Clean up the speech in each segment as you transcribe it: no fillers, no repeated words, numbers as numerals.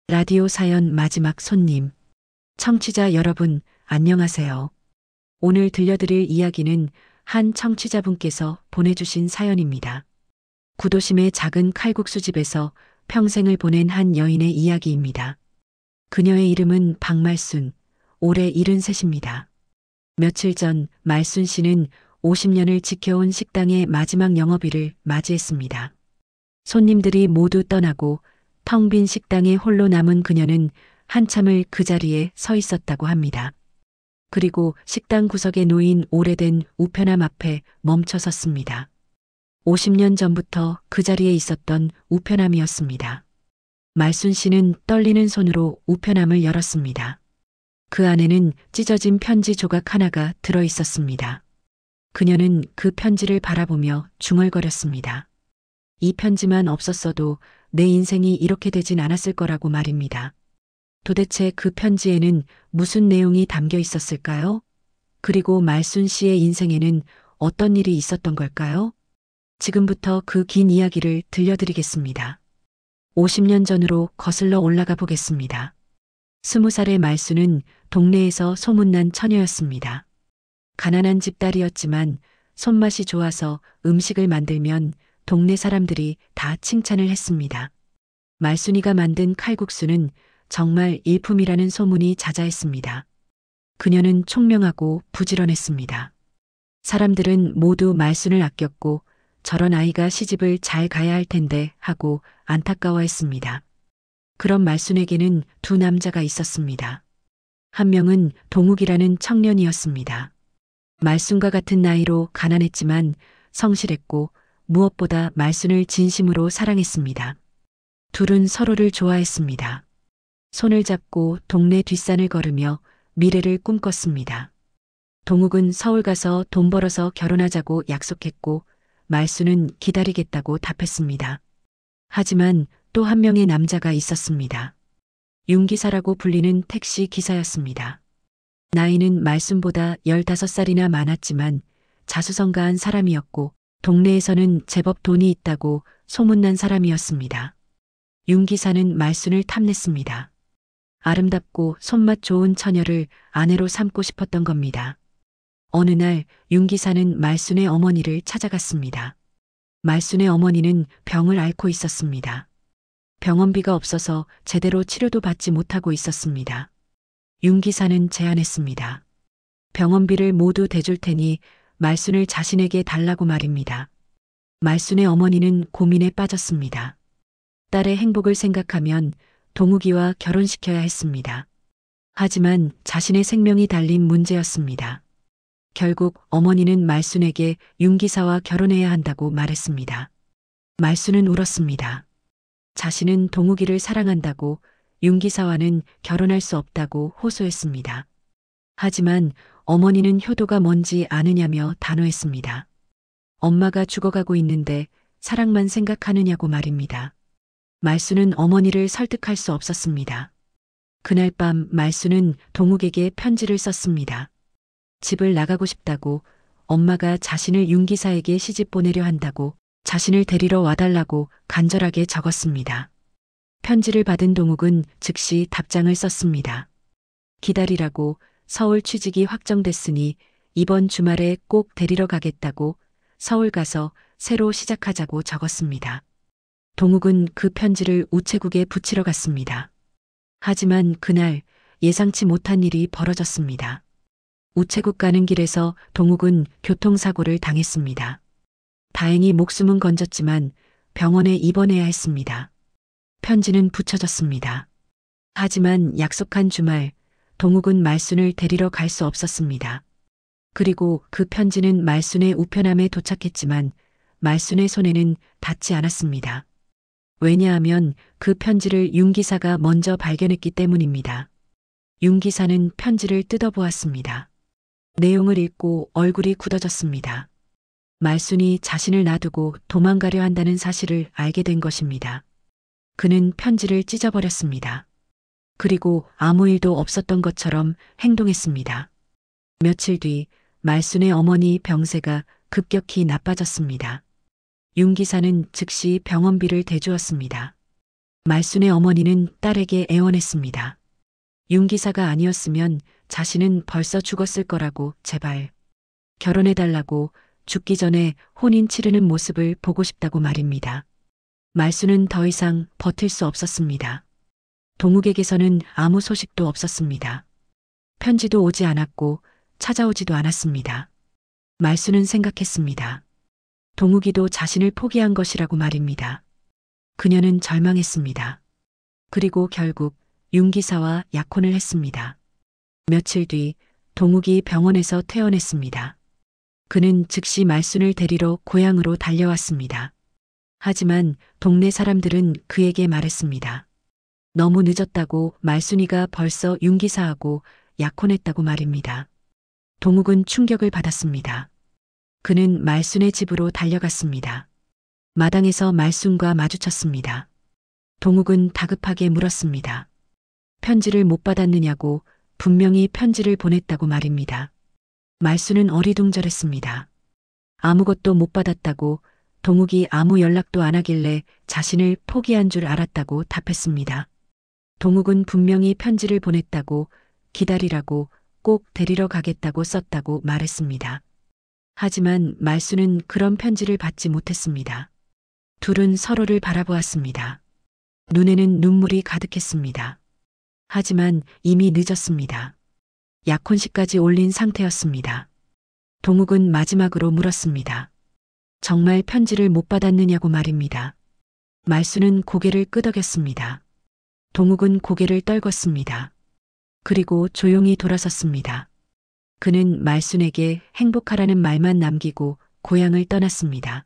라디오 사연 마지막 손님. 청취자 여러분, 안녕하세요. 오늘 들려드릴 이야기는 한 청취자분께서 보내주신 사연입니다. 구도심의 작은 칼국수집에서 평생을 보낸 한 여인의 이야기입니다. 그녀의 이름은 박말순, 올해 73입니다. 며칠 전 말순 씨는 50년을 지켜온 식당의 마지막 영업일을 맞이했습니다. 손님들이 모두 떠나고 텅 빈 식당에 홀로 남은 그녀는 한참을 그 자리에 서 있었다고 합니다. 그리고 식당 구석에 놓인 오래된 우편함 앞에 멈춰 섰습니다. 50년 전부터 그 자리에 있었던 우편함이었습니다. 말순 씨는 떨리는 손으로 우편함을 열었습니다. 그 안에는 찢어진 편지 조각 하나가 들어 있었습니다. 그녀는 그 편지를 바라보며 중얼거렸습니다. 이 편지만 없었어도 내 인생이 이렇게 되진 않았을 거라고 말입니다. 도대체 그 편지에는 무슨 내용이 담겨 있었을까요? 그리고 말순 씨의 인생에는 어떤 일이 있었던 걸까요? 지금부터 그 긴 이야기를 들려드리겠습니다. 50년 전으로 거슬러 올라가 보겠습니다. 20살의 말순은 동네에서 소문난 처녀였습니다. 가난한 집 딸이었지만 손맛이 좋아서 음식을 만들면 동네 사람들이 다 칭찬을 했습니다. 말순이가 만든 칼국수는 정말 일품이라는 소문이 자자했습니다. 그녀는 총명하고 부지런했습니다. 사람들은 모두 말순을 아꼈고 저런 아이가 시집을 잘 가야 할 텐데 하고 안타까워했습니다. 그런 말순에게는 두 남자가 있었습니다. 한 명은 동욱이라는 청년이었습니다. 말순과 같은 나이로 가난했지만 성실했고 무엇보다 말순을 진심으로 사랑했습니다. 둘은 서로를 좋아했습니다. 손을 잡고 동네 뒷산을 걸으며 미래를 꿈꿨습니다. 동욱은 서울 가서 돈 벌어서 결혼하자고 약속했고 말순은 기다리겠다고 답했습니다. 하지만 또 한 명의 남자가 있었습니다. 윤기사라고 불리는 택시 기사였습니다. 나이는 말순보다 15살이나 많았지만 자수성가한 사람이었고 동네에서는 제법 돈이 있다고 소문난 사람이었습니다. 윤 기사는 말순을 탐냈습니다. 아름답고 손맛 좋은 처녀를 아내로 삼고 싶었던 겁니다. 어느 날 윤 기사는 말순의 어머니를 찾아갔습니다. 말순의 어머니는 병을 앓고 있었습니다. 병원비가 없어서 제대로 치료도 받지 못하고 있었습니다. 윤 기사는 제안했습니다. 병원비를 모두 대줄 테니 말순을 자신에게 달라고 말입니다. 말순의 어머니는 고민에 빠졌습니다. 딸의 행복을 생각하면 동욱이와 결혼시켜야 했습니다. 하지만 자신의 생명이 달린 문제였습니다. 결국 어머니는 말순에게 윤 기사와 결혼해야 한다고 말했습니다. 말순은 울었습니다. 자신은 동욱이를 사랑한다고 윤 기사와는 결혼할 수 없다고 호소했습니다. 하지만 어머니는 효도가 뭔지 아느냐며 단호했습니다. 엄마가 죽어가고 있는데 사랑만 생각하느냐고 말입니다. 말순은 어머니를 설득할 수 없었습니다. 그날 밤 말순은 동욱에게 편지를 썼습니다. 집을 나가고 싶다고, 엄마가 자신을 윤 기사에게 시집 보내려 한다고, 자신을 데리러 와달라고 간절하게 적었습니다. 편지를 받은 동욱은 즉시 답장을 썼습니다. 기다리라고, 서울 취직이 확정됐으니 이번 주말에 꼭 데리러 가겠다고, 서울 가서 새로 시작하자고 적었습니다. 동욱은 그 편지를 우체국에 붙이러 갔습니다. 하지만 그날 예상치 못한 일이 벌어졌습니다. 우체국 가는 길에서 동욱은 교통사고를 당했습니다. 다행히 목숨은 건졌지만 병원에 입원해야 했습니다. 편지는 붙여졌습니다. 하지만 약속한 주말 동욱은 말순을 데리러 갈 수 없었습니다. 그리고 그 편지는 말순의 우편함에 도착했지만 말순의 손에는 닿지 않았습니다. 왜냐하면 그 편지를 윤 기사가 먼저 발견했기 때문입니다. 윤 기사는 편지를 뜯어보았습니다. 내용을 읽고 얼굴이 굳어졌습니다. 말순이 자신을 놔두고 도망가려 한다는 사실을 알게 된 것입니다. 그는 편지를 찢어버렸습니다. 그리고 아무 일도 없었던 것처럼 행동했습니다. 며칠 뒤 말순의 어머니 병세가 급격히 나빠졌습니다. 윤 기사는 즉시 병원비를 대주었습니다. 말순의 어머니는 딸에게 애원했습니다. 윤 기사가 아니었으면 자신은 벌써 죽었을 거라고 제발 결혼해달라고 죽기 전에 혼인 치르는 모습을 보고 싶다고 말입니다. 말순은 더 이상 버틸 수 없었습니다. 동욱에게서는 아무 소식도 없었습니다. 편지도 오지 않았고 찾아오지도 않았습니다. 말순은 생각했습니다. 동욱이도 자신을 포기한 것이라고 말입니다. 그녀는 절망했습니다. 그리고 결국 윤 기사와 약혼을 했습니다. 며칠 뒤 동욱이 병원에서 퇴원했습니다. 그는 즉시 말순을 데리러 고향으로 달려왔습니다. 하지만 동네 사람들은 그에게 말했습니다. 너무 늦었다고 말순이가 벌써 윤 기사하고 약혼했다고 말입니다. 동욱은 충격을 받았습니다. 그는 말순의 집으로 달려갔습니다. 마당에서 말순과 마주쳤습니다. 동욱은 다급하게 물었습니다. 편지를 못 받았느냐고 분명히 편지를 보냈다고 말입니다. 말순은 어리둥절했습니다. 아무것도 못 받았다고 동욱이 아무 연락도 안 하길래 자신을 포기한 줄 알았다고 답했습니다. 동욱은 분명히 편지를 보냈다고 기다리라고 꼭 데리러 가겠다고 썼다고 말했습니다. 하지만 말순은 그런 편지를 받지 못했습니다. 둘은 서로를 바라보았습니다. 눈에는 눈물이 가득했습니다. 하지만 이미 늦었습니다. 약혼식까지 올린 상태였습니다. 동욱은 마지막으로 물었습니다. 정말 편지를 못 받았느냐고 말입니다. 말순은 고개를 끄덕였습니다. 동욱은 고개를 떨궜습니다. 그리고 조용히 돌아섰습니다. 그는 말순에게 행복하라는 말만 남기고 고향을 떠났습니다.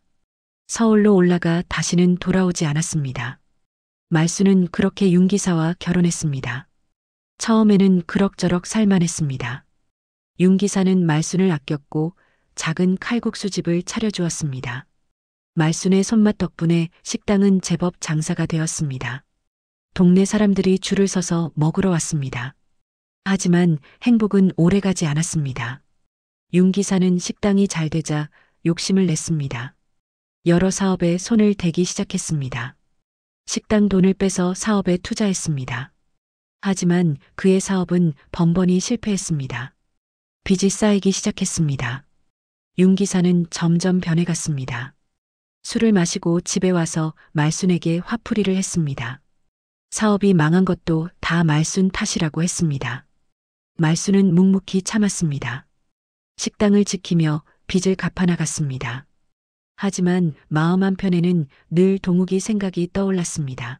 서울로 올라가 다시는 돌아오지 않았습니다. 말순은 그렇게 윤 기사와 결혼했습니다. 처음에는 그럭저럭 살만했습니다. 윤 기사는 말순을 아꼈고 작은 칼국수집을 차려주었습니다. 말순의 손맛 덕분에 식당은 제법 장사가 되었습니다. 동네 사람들이 줄을 서서 먹으러 왔습니다. 하지만 행복은 오래가지 않았습니다. 윤 기사는 식당이 잘 되자 욕심을 냈습니다. 여러 사업에 손을 대기 시작했습니다. 식당 돈을 빼서 사업에 투자했습니다. 하지만 그의 사업은 번번이 실패했습니다. 빚이 쌓이기 시작했습니다. 윤 기사는 점점 변해갔습니다. 술을 마시고 집에 와서 말순에게 화풀이를 했습니다. 사업이 망한 것도 다 말순 탓이라고 했습니다. 말순은 묵묵히 참았습니다. 식당을 지키며 빚을 갚아나갔습니다. 하지만 마음 한편에는 늘 동욱이 생각이 떠올랐습니다.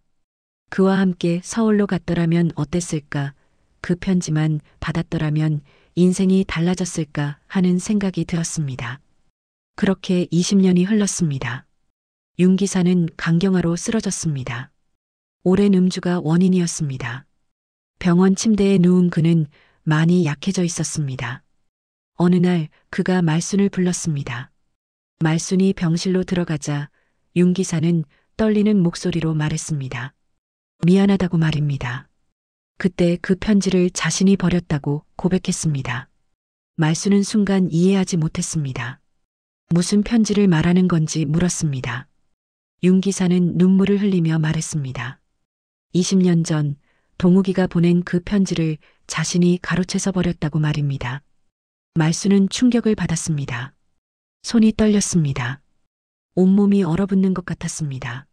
그와 함께 서울로 갔더라면 어땠을까? 그 편지만 받았더라면 인생이 달라졌을까 하는 생각이 들었습니다. 그렇게 20년이 흘렀습니다. 윤 기사는 간경화로 쓰러졌습니다. 오랜 음주가 원인이었습니다. 병원 침대에 누운 그는 많이 약해져 있었습니다. 어느 날 그가 말순을 불렀습니다. 말순이 병실로 들어가자 윤 기사는 떨리는 목소리로 말했습니다. 미안하다고 말입니다. 그때 그 편지를 자신이 버렸다고 고백했습니다. 말순은 순간 이해하지 못했습니다. 무슨 편지를 말하는 건지 물었습니다. 윤 기사는 눈물을 흘리며 말했습니다. 20년 전 동욱이가 보낸 그 편지를 자신이 가로채서 버렸다고 말입니다. 말순은 충격을 받았습니다. 손이 떨렸습니다. 온몸이 얼어붙는 것 같았습니다.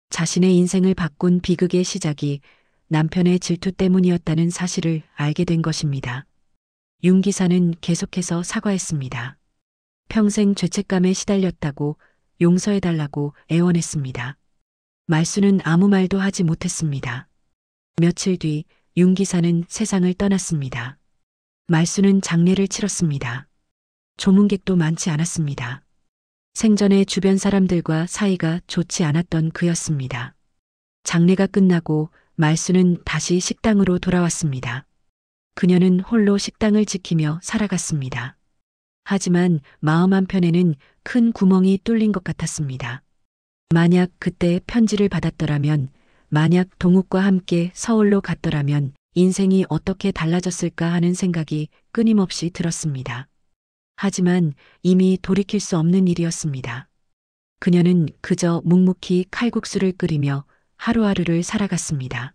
자신의 인생을 바꾼 비극의 시작이 남편의 질투 때문이었다는 사실을 알게 된 것입니다. 윤 기사는 계속해서 사과했습니다. 평생 죄책감에 시달렸다고 용서해달라고 애원했습니다. 말순은 아무 말도 하지 못했습니다. 며칠 뒤 윤 기사는 세상을 떠났습니다. 말순은 장례를 치렀습니다. 조문객도 많지 않았습니다. 생전에 주변 사람들과 사이가 좋지 않았던 그였습니다. 장례가 끝나고 말순은 다시 식당으로 돌아왔습니다. 그녀는 홀로 식당을 지키며 살아갔습니다. 하지만 마음 한편에는 큰 구멍이 뚫린 것 같았습니다. 만약 그때 편지를 받았더라면, 만약 동욱과 함께 서울로 갔더라면 인생이 어떻게 달라졌을까 하는 생각이 끊임없이 들었습니다. 하지만 이미 돌이킬 수 없는 일이었습니다. 그녀는 그저 묵묵히 칼국수를 끓이며 하루하루를 살아갔습니다.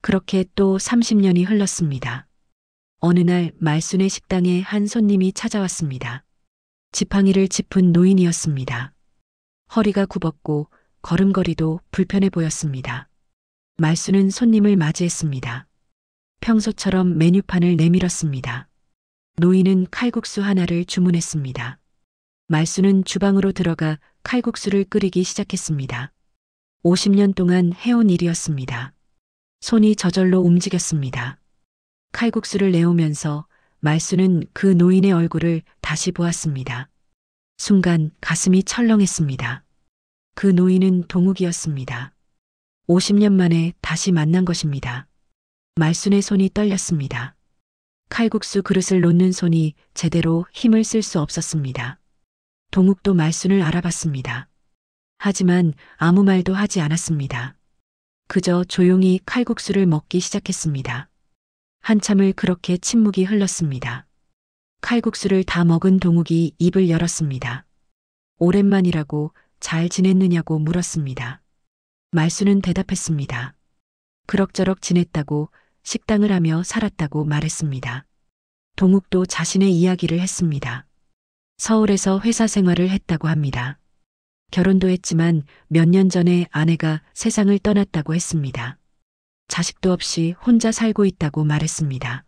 그렇게 또 30년이 흘렀습니다. 어느 날 말순의 식당에 한 손님이 찾아왔습니다. 지팡이를 짚은 노인이었습니다. 허리가 굽었고 걸음걸이도 불편해 보였습니다. 말순은 손님을 맞이했습니다. 평소처럼 메뉴판을 내밀었습니다. 노인은 칼국수 하나를 주문했습니다. 말순은 주방으로 들어가 칼국수를 끓이기 시작했습니다. 50년 동안 해온 일이었습니다. 손이 저절로 움직였습니다. 칼국수를 내오면서 말순은 그 노인의 얼굴을 다시 보았습니다. 순간 가슴이 철렁했습니다. 그 노인은 동욱이었습니다. 50년 만에 다시 만난 것입니다. 말순의 손이 떨렸습니다. 칼국수 그릇을 놓는 손이 제대로 힘을 쓸 수 없었습니다. 동욱도 말순을 알아봤습니다. 하지만 아무 말도 하지 않았습니다. 그저 조용히 칼국수를 먹기 시작했습니다. 한참을 그렇게 침묵이 흘렀습니다. 칼국수를 다 먹은 동욱이 입을 열었습니다. 오랜만이라고 잘 지냈느냐고 물었습니다. 말순은 대답했습니다. 그럭저럭 지냈다고, 식당을 하며 살았다고 말했습니다. 동욱도 자신의 이야기를 했습니다. 서울에서 회사 생활을 했다고 합니다. 결혼도 했지만 몇 년 전에 아내가 세상을 떠났다고 했습니다. 자식도 없이 혼자 살고 있다고 말했습니다.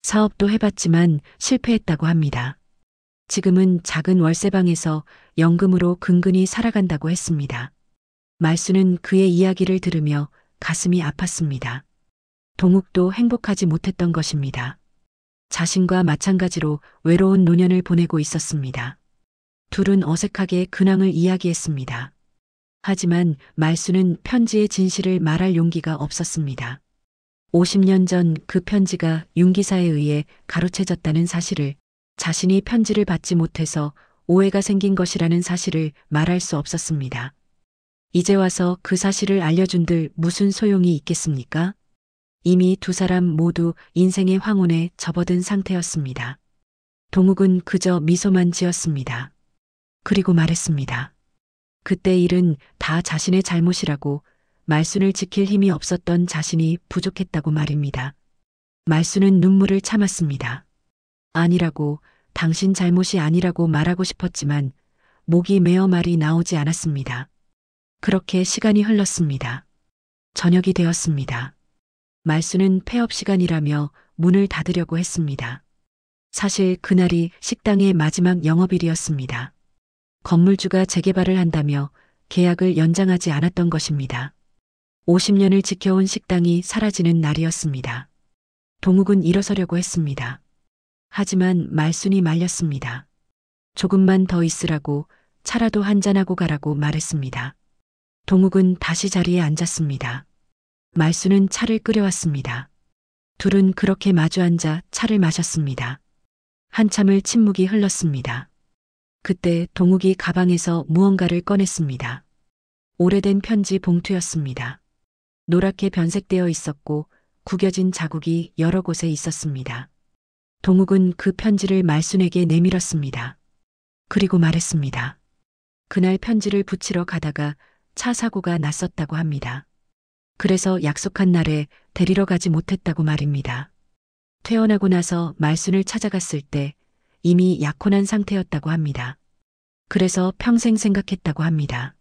사업도 해봤지만 실패했다고 합니다. 지금은 작은 월세방에서 연금으로 근근히 살아간다고 했습니다. 말순은 그의 이야기를 들으며 가슴이 아팠습니다. 동욱도 행복하지 못했던 것입니다. 자신과 마찬가지로 외로운 노년을 보내고 있었습니다. 둘은 어색하게 근황을 이야기했습니다. 하지만 말순은 편지의 진실을 말할 용기가 없었습니다. 50년 전 그 편지가 윤기사에 의해 가로채졌다는 사실을, 자신이 편지를 받지 못해서 오해가 생긴 것이라는 사실을 말할 수 없었습니다. 이제 와서 그 사실을 알려준들 무슨 소용이 있겠습니까? 이미 두 사람 모두 인생의 황혼에 접어든 상태였습니다. 동욱은 그저 미소만 지었습니다. 그리고 말했습니다. 그때 일은 다 자신의 잘못이라고, 말순을 지킬 힘이 없었던 자신이 부족했다고 말입니다. 말순은 눈물을 참았습니다. 아니라고, 당신 잘못이 아니라고 말하고 싶었지만 목이 메어 말이 나오지 않았습니다. 그렇게 시간이 흘렀습니다. 저녁이 되었습니다. 말순은 폐업 시간이라며 문을 닫으려고 했습니다. 사실 그날이 식당의 마지막 영업일이었습니다. 건물주가 재개발을 한다며 계약을 연장하지 않았던 것입니다. 50년을 지켜온 식당이 사라지는 날이었습니다. 동욱은 일어서려고 했습니다. 하지만 말순이 말렸습니다. 조금만 더 있으라고, 차라도 한잔하고 가라고 말했습니다. 동욱은 다시 자리에 앉았습니다. 말순은 차를 끓여왔습니다. 둘은 그렇게 마주 앉아 차를 마셨습니다. 한참을 침묵이 흘렀습니다. 그때 동욱이 가방에서 무언가를 꺼냈습니다. 오래된 편지 봉투였습니다. 노랗게 변색되어 있었고 구겨진 자국이 여러 곳에 있었습니다. 동욱은 그 편지를 말순에게 내밀었습니다. 그리고 말했습니다. 그날 편지를 붙이러 가다가 차 사고가 났었다고 합니다. 그래서 약속한 날에 데리러 가지 못했다고 말입니다. 퇴원하고 나서 말순을 찾아갔을 때 이미 약혼한 상태였다고 합니다. 그래서 평생 생각했다고 합니다.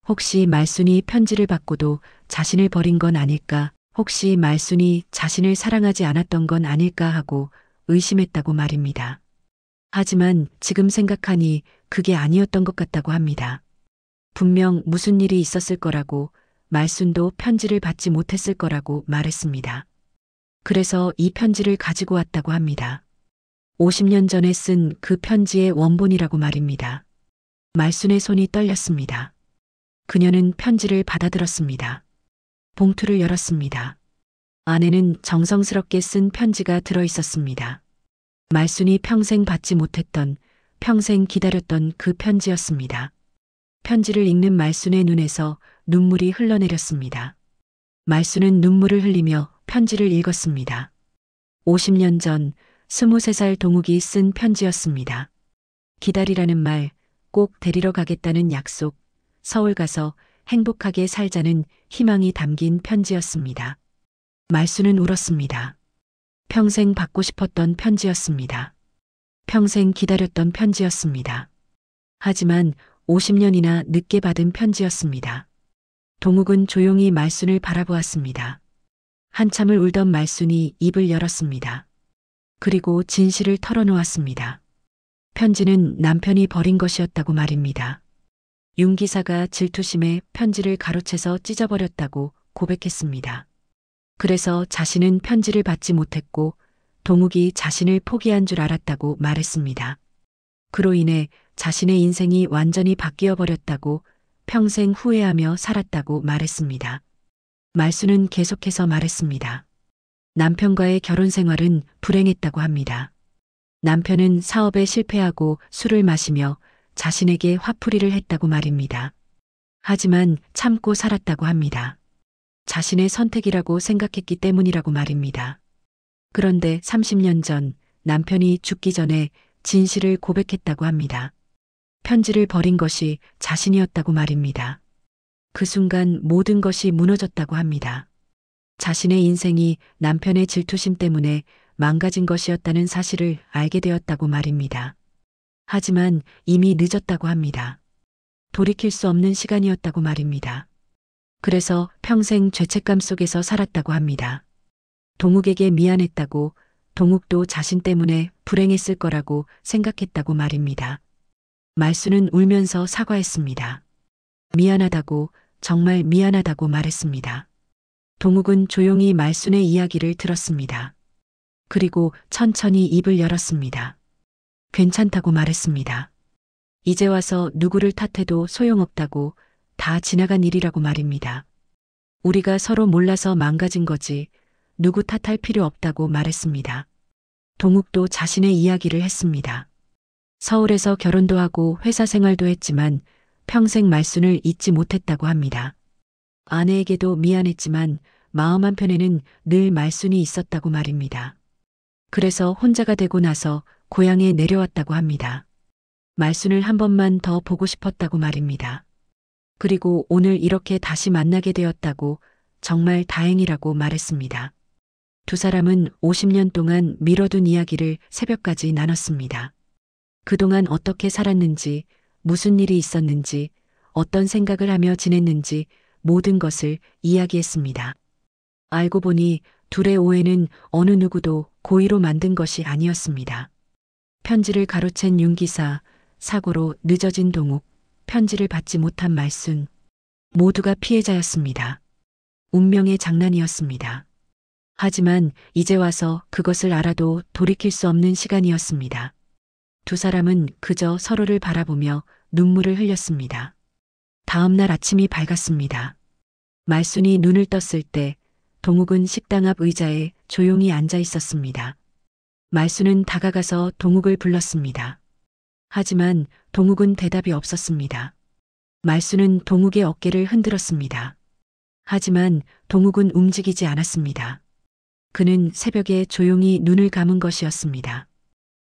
혹시 말순이 편지를 받고도 자신을 버린 건 아닐까, 혹시 말순이 자신을 사랑하지 않았던 건 아닐까 하고 의심했다고 말입니다. 하지만 지금 생각하니 그게 아니었던 것 같다고 합니다. 분명 무슨 일이 있었을 거라고, 말순도 편지를 받지 못했을 거라고 말했습니다. 그래서 이 편지를 가지고 왔다고 합니다. 50년 전에 쓴 그 편지의 원본이라고 말입니다. 말순의 손이 떨렸습니다. 그녀는 편지를 받아들었습니다. 봉투를 열었습니다. 안에는 정성스럽게 쓴 편지가 들어 있었습니다. 말순이 평생 받지 못했던, 평생 기다렸던 그 편지였습니다. 편지를 읽는 말순의 눈에서 눈물이 흘러내렸습니다. 말순은 눈물을 흘리며 편지를 읽었습니다. 50년 전 23살 동욱이 쓴 편지였습니다. 기다리라는 말, 꼭 데리러 가겠다는 약속, 서울 가서 행복하게 살자는 희망이 담긴 편지였습니다. 말수는 울었습니다. 평생 받고 싶었던 편지였습니다. 평생 기다렸던 편지였습니다. 하지만 50년이나 늦게 받은 편지였습니다. 동욱은 조용히 말순을 바라보았습니다. 한참을 울던 말순이 입을 열었습니다. 그리고 진실을 털어놓았습니다. 편지는 남편이 버린 것이었다고 말입니다. 윤 기사가 질투심에 편지를 가로채서 찢어버렸다고 고백했습니다. 그래서 자신은 편지를 받지 못했고 동욱이 자신을 포기한 줄 알았다고 말했습니다. 그로 인해 자신의 인생이 완전히 바뀌어 버렸다고 평생 후회하며 살았다고 말했습니다. 말수는 계속해서 말했습니다. 남편과의 결혼 생활은 불행했다고 합니다. 남편은 사업에 실패하고 술을 마시며 자신에게 화풀이를 했다고 말입니다. 하지만 참고 살았다고 합니다. 자신의 선택이라고 생각했기 때문이라고 말입니다. 그런데 30년 전 남편이 죽기 전에 진실을 고백했다고 합니다. 편지를 버린 것이 자신이었다고 말입니다. 그 순간 모든 것이 무너졌다고 합니다. 자신의 인생이 남편의 질투심 때문에 망가진 것이었다는 사실을 알게 되었다고 말입니다. 하지만 이미 늦었다고 합니다. 돌이킬 수 없는 시간이었다고 말입니다. 그래서 평생 죄책감 속에서 살았다고 합니다. 동욱에게 미안했다고, 동욱도 자신 때문에 불행했을 거라고 생각했다고 말입니다. 말수는 울면서 사과했습니다. 미안하다고, 정말 미안하다고 말했습니다. 동욱은 조용히 말순의 이야기를 들었습니다. 그리고 천천히 입을 열었습니다. 괜찮다고 말했습니다. 이제 와서 누구를 탓해도 소용없다고, 다 지나간 일이라고 말입니다. 우리가 서로 몰라서 망가진 거지 누구 탓할 필요 없다고 말했습니다. 동욱도 자신의 이야기를 했습니다. 서울에서 결혼도 하고 회사 생활도 했지만 평생 말순을 잊지 못했다고 합니다. 아내에게도 미안했지만 마음 한편에는 늘 말순이 있었다고 말입니다. 그래서 혼자가 되고 나서 고향에 내려왔다고 합니다. 말순을 한 번만 더 보고 싶었다고 말입니다. 그리고 오늘 이렇게 다시 만나게 되었다고 정말 다행이라고 말했습니다. 두 사람은 50년 동안 미뤄둔 이야기를 새벽까지 나눴습니다. 그동안 어떻게 살았는지, 무슨 일이 있었는지, 어떤 생각을 하며 지냈는지 모든 것을 이야기했습니다. 알고 보니 둘의 오해는 어느 누구도 고의로 만든 것이 아니었습니다. 편지를 가로챈 윤 기사, 사고로 늦어진 동욱, 편지를 받지 못한 말순, 모두가 피해자였습니다. 운명의 장난이었습니다. 하지만 이제 와서 그것을 알아도 돌이킬 수 없는 시간이었습니다. 두 사람은 그저 서로를 바라보며 눈물을 흘렸습니다. 다음 날 아침이 밝았습니다. 말순이 눈을 떴을 때 동욱은 식당 앞 의자에 조용히 앉아 있었습니다. 말순은 다가가서 동욱을 불렀습니다. 하지만 동욱은 대답이 없었습니다. 말순은 동욱의 어깨를 흔들었습니다. 하지만 동욱은 움직이지 않았습니다. 그는 새벽에 조용히 눈을 감은 것이었습니다.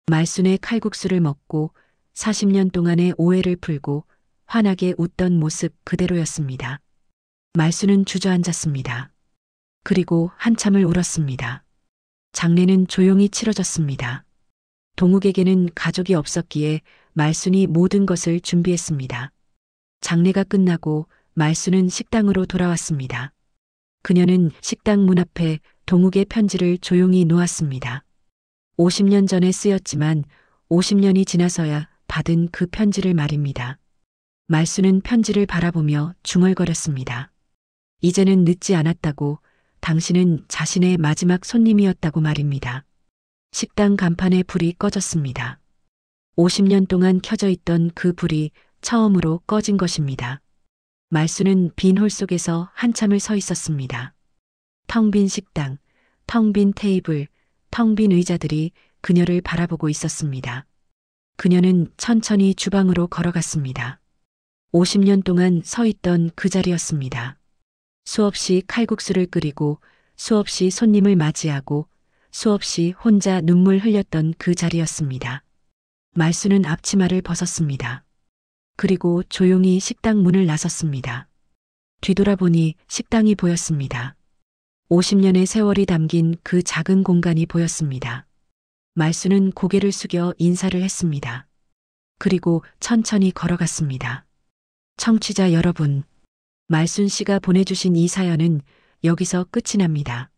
말순의 칼국수를 먹고 40년 동안의 오해를 풀고 환하게 웃던 모습 그대로였습니다. 말순은 주저앉았습니다. 그리고 한참을 울었습니다. 장례는 조용히 치러졌습니다. 동욱에게는 가족이 없었기에 말순이 모든 것을 준비했습니다. 장례가 끝나고 말순은 식당으로 돌아왔습니다. 그녀는 식당 문 앞에 동욱의 편지를 조용히 놓았습니다. 50년 전에 쓰였지만 50년이 지나서야 받은 그 편지를 말입니다. 말순은 편지를 바라보며 중얼거렸습니다. 이제는 늦지 않았다고, 당신은 자신의 마지막 손님이었다고 말입니다. 식당 간판에 불이 꺼졌습니다. 50년 동안 켜져 있던 그 불이 처음으로 꺼진 것입니다. 말순은 빈 홀 속에서 한참을 서 있었습니다. 텅 빈 식당, 텅 빈 테이블, 텅 빈 의자들이 그녀를 바라보고 있었습니다. 그녀는 천천히 주방으로 걸어갔습니다. 50년 동안 서 있던 그 자리였습니다. 수없이 칼국수를 끓이고 수없이 손님을 맞이하고 수없이 혼자 눈물 흘렸던 그 자리였습니다. 말순은 앞치마를 벗었습니다. 그리고 조용히 식당 문을 나섰습니다. 뒤돌아보니 식당이 보였습니다. 50년의 세월이 담긴 그 작은 공간이 보였습니다. 말순은 고개를 숙여 인사를 했습니다. 그리고 천천히 걸어갔습니다. 청취자 여러분, 말순 씨가 보내주신 이 사연은 여기서 끝이 납니다.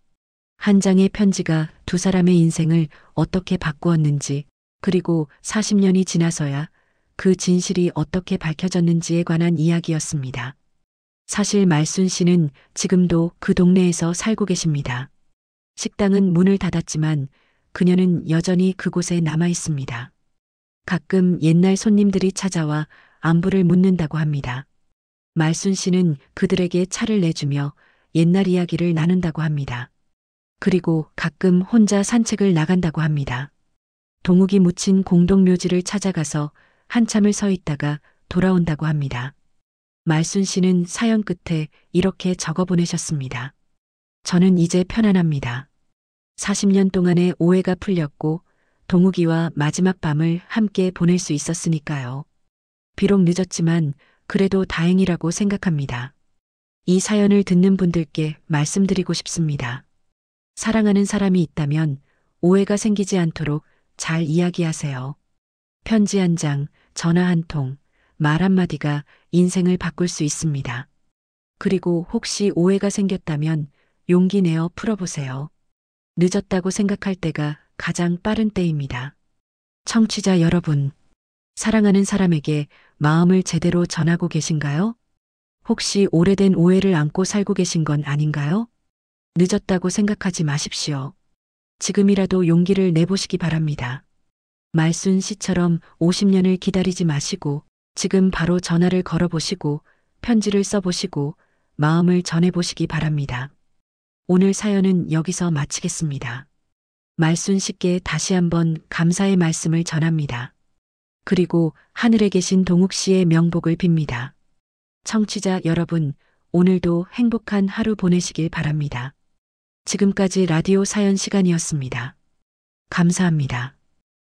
한 장의 편지가 두 사람의 인생을 어떻게 바꾸었는지, 그리고 40년이 지나서야 그 진실이 어떻게 밝혀졌는지에 관한 이야기였습니다. 사실 말순 씨는 지금도 그 동네에서 살고 계십니다. 식당은 문을 닫았지만 그녀는 여전히 그곳에 남아 있습니다. 가끔 옛날 손님들이 찾아와 안부를 묻는다고 합니다. 말순 씨는 그들에게 차를 내주며 옛날 이야기를 나눈다고 합니다. 그리고 가끔 혼자 산책을 나간다고 합니다. 동욱이 묻힌 공동묘지를 찾아가서 한참을 서 있다가 돌아온다고 합니다. 말순 씨는 사연 끝에 이렇게 적어 보내셨습니다. 저는 이제 편안합니다. 40년 동안의 오해가 풀렸고 동욱이와 마지막 밤을 함께 보낼 수 있었으니까요. 비록 늦었지만 그래도 다행이라고 생각합니다. 이 사연을 듣는 분들께 말씀드리고 싶습니다. 사랑하는 사람이 있다면 오해가 생기지 않도록 잘 이야기하세요. 편지 한 장, 전화 한 통, 말 한마디가 인생을 바꿀 수 있습니다. 그리고 혹시 오해가 생겼다면 용기 내어 풀어보세요. 늦었다고 생각할 때가 가장 빠른 때입니다. 청취자 여러분, 사랑하는 사람에게 마음을 제대로 전하고 계신가요? 혹시 오래된 오해를 안고 살고 계신 건 아닌가요? 늦었다고 생각하지 마십시오. 지금이라도 용기를 내보시기 바랍니다. 말순 씨처럼 50년을 기다리지 마시고 지금 바로 전화를 걸어보시고 편지를 써보시고 마음을 전해보시기 바랍니다. 오늘 사연은 여기서 마치겠습니다. 말순 씨께 다시 한번 감사의 말씀을 전합니다. 그리고 하늘에 계신 동욱 씨의 명복을 빕니다. 청취자 여러분, 오늘도 행복한 하루 보내시길 바랍니다. 지금까지 라디오 사연 시간이었습니다. 감사합니다.